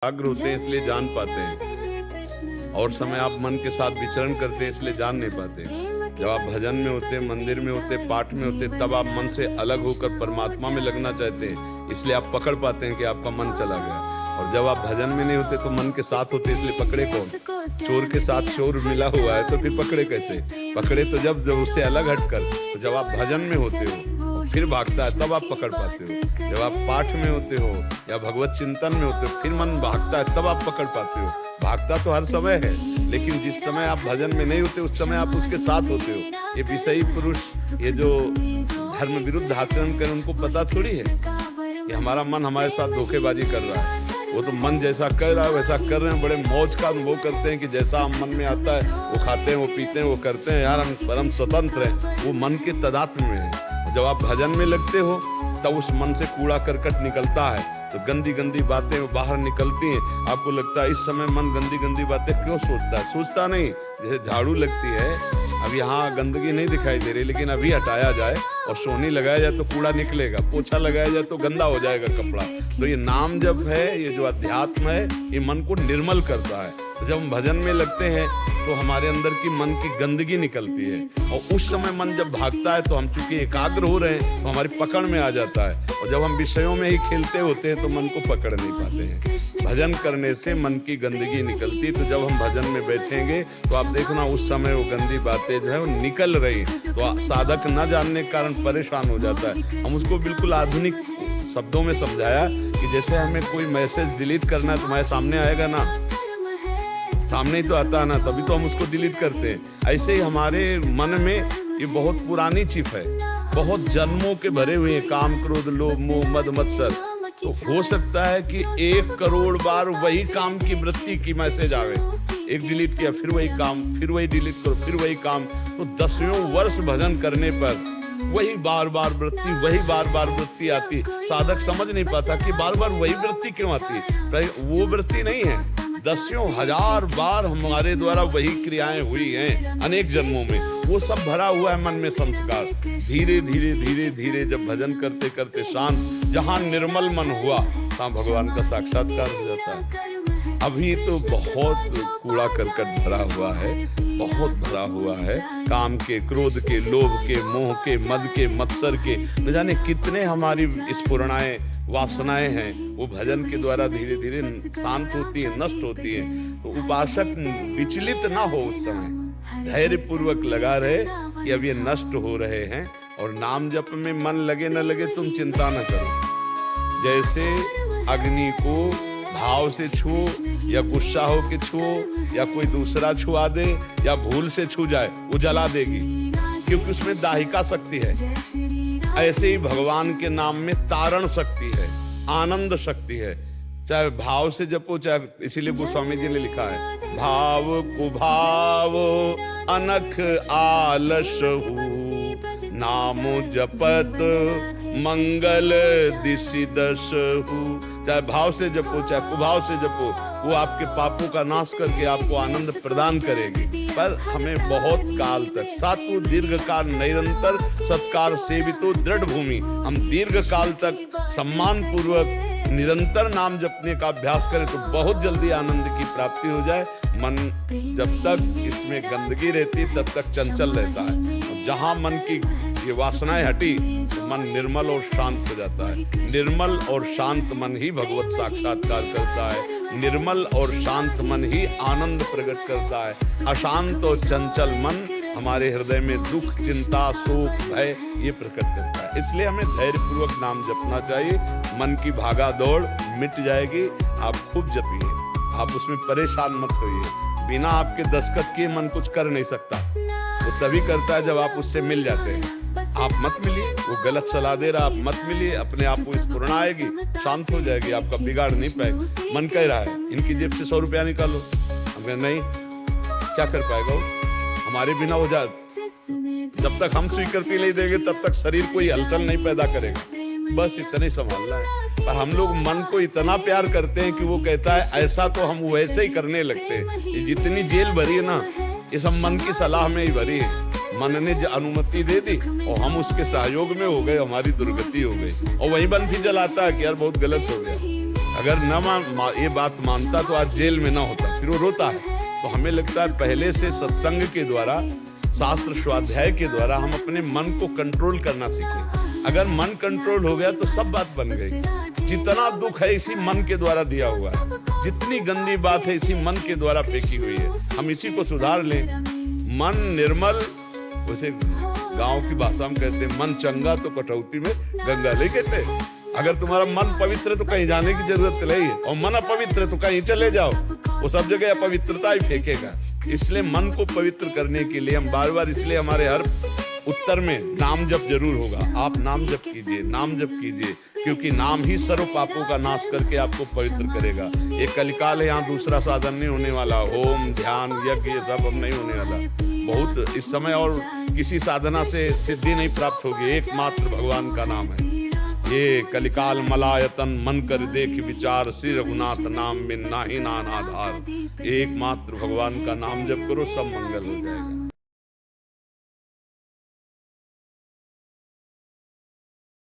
एकाग्र होते हैं इसलिए जान पाते हैं, और समय आप मन के साथ विचरण करते हैं इसलिए जान नहीं पाते। जब आप भजन में होते, मंदिर में होते, पाठ में होते, तब आप मन से अलग होकर परमात्मा में लगना चाहते हैं, इसलिए आप पकड़ पाते हैं कि आपका मन चला गया। और जब आप भजन में नहीं होते तो मन के साथ होते, इसलिए पकड़े कौन? चोर के साथ चोर मिला हुआ है तो फिर पकड़े कैसे? पकड़े तो जब उससे अलग हटकर। तो जब आप भजन में होते हो फिर भागता है तब आप पकड़ पाते हो। जब आप पाठ में होते हो या भगवत चिंतन में होते हो फिर मन भागता है तब आप पकड़ पाते हो। भागता तो हर समय है, लेकिन जिस समय आप भजन में नहीं होते उस समय आप उसके साथ होते हो। ये विषयी पुरुष, ये जो धर्म विरुद्ध आचरण कर, उनको पता थोड़ी है कि हमारा मन हमारे साथ धोखेबाजी कर रहा है। वो तो मन जैसा कर रहा है वैसा कर रहे हैं, बड़े मौज का अनुभव करते हैं कि जैसा हम मन में आता है वो खाते हैं, वो पीते हैं, वो करते हैं। यार हम परम स्वतंत्र हैं, वो मन के तदात्म्य में है। जब आप भजन में लगते हो तब उस मन से कूड़ा करकट निकलता है, तो गंदी गंदी बातें बाहर निकलती हैं। आपको लगता है इस समय मन गंदी गंदी बातें क्यों सोचता है? सोचता नहीं। जैसे झाड़ू लगती है, अब यहाँ गंदगी नहीं दिखाई दे रही, लेकिन अभी हटाया जाए और सोनी लगाया जाए तो कूड़ा निकलेगा, पोछा लगाया जाए तो गंदा हो जाएगा कपड़ा। तो ये नाम जप है, ये जो अध्यात्म है, ये मन को निर्मल करता है। तो जब हम भजन में लगते हैं तो हमारे अंदर की मन की गंदगी निकलती है, और उस समय मन जब भागता है तो हम चूंकि एकाग्र हो रहे हैं तो हमारी पकड़ में आ जाता है। और जब हम विषयों में ही खेलते होते हैं तो मन को पकड़ नहीं पाते हैं। भजन करने से मन की गंदगी निकलती, तो जब हम भजन में बैठेंगे तो आप देखना उस समय वो गंदी बातें जो है वो निकल रही, तो साधक न जानने के कारण परेशान हो जाता है। हम उसको बिल्कुल आधुनिक शब्दों में समझाया कि जैसे हमें कोई मैसेज डिलीट करना है, तुम्हारे सामने आएगा ना, सामने ही तो आता है ना, तभी तो हम उसको डिलीट करते हैं। ऐसे ही हमारे मन में ये बहुत पुरानी चिप है, बहुत जन्मों के भरे हुए हैं, काम क्रोध लोभ मोह मद मत्सर। तो हो सकता है कि 1 करोड़ बार वही काम की वृत्ति की मैसेज आवे, एक डिलीट किया फिर वही काम, फिर वही डिलीट करो, फिर वही काम। तो 10वें वर्ष भजन करने पर वही बार बार वृत्ति, वही बार बार वृत्ति आती। साधक समझ नहीं पाता कि बार बार वही वृत्ति क्यों आती। वो वृत्ति नहीं है, 10,000 बार हमारे द्वारा वही क्रियाएं हुई हैं अनेक जन्मों में, वो सब भरा हुआ है मन में संस्कार। धीरे धीरे धीरे धीरे जब भजन करते करते शांत, जहाँ निर्मल मन हुआ तहाँ भगवान का साक्षात्कार हो जाता है। अभी तो बहुत कूड़ा करकट भरा हुआ है, बहुत भरा हुआ है, काम के, क्रोध के, लोभ के, मोह के, मद के, मत्सर के, न जाने कितने हमारी स्फुरणाएं वासनाएं हैं, वो भजन के द्वारा धीरे धीरे शांत होती है, नष्ट होती है। तो उपासक विचलित ना हो, उस समय धैर्य पूर्वक लगा रहे कि अब ये नष्ट हो रहे हैं। और नाम जप में मन लगे न लगे तुम चिंता न करो। जैसे अग्नि को भाव से छुओ या गुस्सा हो के छुओ या कोई दूसरा छुआ दे या भूल से छू जाए, वो जला देगी, क्योंकि उसमें दाहिका शक्ति है। ऐसे ही भगवान के नाम में तारण शक्ति है, आनंद शक्ति है। चाहे भाव से जपो, चाहे, इसीलिए गोस्वामी जी ने लिखा है, भाव कुभाव अनख आलस हूँ, नाम जपत मंगल दिशि दश हूँ। चाहे भाव से जपो चाहे कुभाव से जपो, वो आपके पापों का नाश करके आपको आनंद प्रदान करेगी। पर हमें बहुत काल तक सातु दीर्घ काल निरंतर सत्कार सेवितो दृढ़ भूमि, हम दीर्घ काल तक सम्मान पूर्वक निरंतर नाम जपने का अभ्यास करें तो बहुत जल्दी आनंद की प्राप्ति हो जाए। मन जब तक इसमें गंदगी रहती तब तक चंचल रहता है। जहाँ मन की ये वासनाएं हटी तो मन निर्मल और शांत हो जाता है। निर्मल और शांत मन ही भगवत साक्षात्कार करता है। निर्मल और शांत मन ही आनंद प्रकट करता है। अशांत और चंचल मन हमारे हृदय में दुख, चिंता, शोक, भय ये प्रकट करता है। इसलिए हमें धैर्यपूर्वक नाम जपना चाहिए। मन की भागा दौड़ मिट जाएगी। आप खूब जपिए, आप उसमें परेशान मत होइए। बिना आपके दस्तखत किए मन कुछ कर नहीं सकता, वो तभी करता है जब आप उससे मिल जाते हैं। आप मत मिलिए, वो गलत सलाह दे रहा, आप मत मिलिए, अपने आप को स्फुरना आएगी, शांत हो जाएगी, आपका बिगाड़ नहीं पाएगा। मन कह रहा है इनकी जेब से 100 रुपया निकालो, हमें नहीं, क्या कर पाएगा वो? हमारे बिना हो जाए, जब तक हम स्वीकृति नहीं देंगे तब तक शरीर कोई हलचल नहीं पैदा करेगा। बस इतना ही संभालना है। पर हम लोग मन को इतना प्यार करते हैं कि वो कहता है ऐसा, तो हम वैसे ही करने लगते हैं। ये जितनी जेल भरी है ना, ये सब मन की सलाह में ही भरी है। मन ने अनुमति दे दी और हम उसके सहयोग में हो गए, हमारी दुर्गति हो गई। और वही बन भी जलाता है कि यार बहुत गलत हो गया। अगर ये बात मानता तो आज जेल में ना होता, फिर वो रोता है। तो हमें लगता है पहले से सत्संग के द्वारा, शास्त्र स्वाध्याय के द्वारा हम अपने मन को कंट्रोल करना सीखें। अगर मन कंट्रोल हो गया तो सब बात बन गई। जितना दुख है इसी मन के द्वारा दिया हुआ है, जितनी गंदी बात है इसी मन के द्वारा फेंकी हुई है। हम इसी को सुधार लें। मन निर्मल, वैसे गांव की भाषा में कहते हैं मन चंगा तो कटौती में गंगा, नहीं कहते। अगर तुम्हारा मन पवित्र है तो कहीं जाने की जरूरत नहीं है, और मन अपवित्र है तो कहीं चले जाओ, वो सब जगह अपवित्रता ही फेंकेगा। इसलिए मन को पवित्र करने के लिए हम बार बार, इसलिए हमारे हर उत्तर में नाम जप जरूर होगा। आप नाम जप कीजिए, नाम जप कीजिए, क्योंकि नाम ही सर्व पापों का नाश करके आपको पवित्र करेगा। एक कलिकाल है, यहाँ दूसरा साधन नहीं होने वाला। होम, ध्यान, यज्ञ ये सब अब नहीं होने वाला। बहुत इस समय और किसी साधना से सिद्धि नहीं प्राप्त होगी, एकमात्र भगवान का नाम है। ये कलिकाल मलायतन मन कर देख विचार, श्री रघुनाथ नाम में नाही नान आधार। एकमात्र भगवान का नाम जप करो, सब मंगल हो जाएगा।